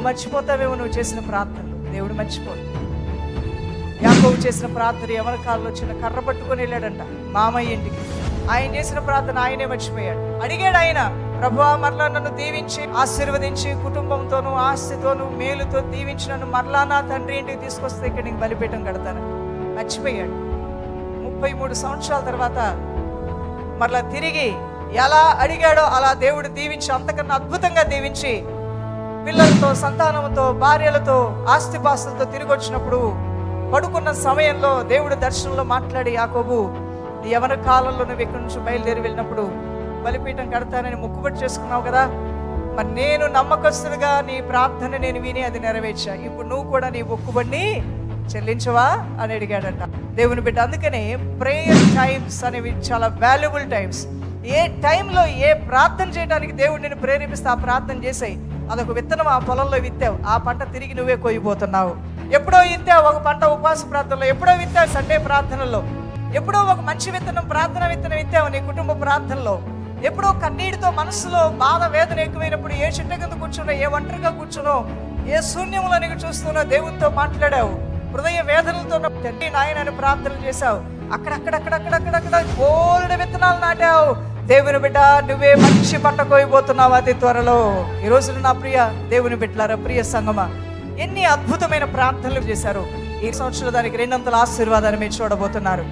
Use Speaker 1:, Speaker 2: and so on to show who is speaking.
Speaker 1: మర్చిపోతావేమో నువ్వు చేసిన ప్రార్థనలు. దేవుడు మర్చిపోడు. యాకోబు చేసిన ప్రార్థన ఎవరి కాళ్ళు వచ్చిన కర్ర పట్టుకొని వెళ్ళాడంట మామయ్య ఇంటికి. ఆయన చేసిన ప్రార్థన ఆయనే మర్చిపోయాడు. అడిగాడు ఆయన, ప్రభువా మరలా నన్ను దీవించి ఆశీర్వదించి కుటుంబంతోనూ ఆస్తితోనూ మేలుతో దీవించి నన్ను మరలా నా తండ్రి ఇంటికి తీసుకొస్తే ఇక్కడ నీకు బలిపీఠం కడతాను. మర్చిపోయాడు. 33 సంవత్సరాల తర్వాత మరలా తిరిగి ఎలా అడిగాడో అలా దేవుడు దీవించి, అంతకన్నా అద్భుతంగా దీవించి పిల్లలతో, సంతానంతో, భార్యలతో, ఆస్తిపాస్తులతో తిరిగి వచ్చినప్పుడు పడుకున్న సమయంలో దేవుడు దర్శనంలో మాట్లాడి, యాకోబు నీ యవన కాలంలో నువ్వు ఇక్కడి నుంచి బయలుదేరి వెళ్ళినప్పుడు బలిపీఠం కడతానని మొక్కుబడి చేసుకున్నావు కదా, మరి నేను నమ్మకస్తులుగా నీ ప్రార్థన నేను విని అది నెరవేర్చా. ఇప్పుడు నువ్వు కూడా నీ మొక్కుబడిని చెల్లించవా అని అడిగాడట దేవుని బిడ్డ. అందుకనే ప్రేయర్ టైమ్స్ అనేవి చాలా వాల్యుబుల్ టైమ్స్. ఏ టైంలో ఏ ప్రార్థన చేయడానికి దేవుడు నిన్ను ప్రేరేపిస్తే ఆ ప్రార్థన చేసాయి. అదొక విత్తనం ఆ పొలంలో విత్తావు, ఆ పంట తిరిగి నువ్వే కోయిపోతున్నావు. ఎప్పుడో విత్తావు ఒక పంట ఉపవాస ప్రార్థనలో, ఎప్పుడో విత్తావు సండే ప్రార్థనలో, ఎప్పుడో ఒక మంచి విత్తనం ప్రార్థన విత్తనం విత్తావు నీ కుటుంబ ప్రార్థనలో, ఎప్పుడో కన్నీటితో మనసులో బాధ వేదన ఎక్కువైనప్పుడు ఏ చెట్టు కింద కూర్చున్నో, ఏ ఒంటరిగా కూర్చునో, ఏ శూన్యంలో నీకు చూస్తున్నా దేవునితో మాట్లాడావు. హృదయ వేదనలతో తండ్రి నాయనని ప్రార్థనలు చేశావు. అక్కడక్కడక్కడక్కడక్కడక్కడ గోల్డ్ విత్తనాలు నాటావు. దేవుని బిడ్డ నువ్వే మంచి పంట కోయబోతున్నావు అతి త్వరలో. ఈ రోజున నా ప్రియ దేవుని బిడ్డలారా, ప్రియ సంగమా, ఎన్ని అద్భుతమైన ప్రార్థనలు చేశారు. ఈ సంవత్సరం దానికి 200 ఆశీర్వాదాన్ని మీరు చూడబోతున్నారు.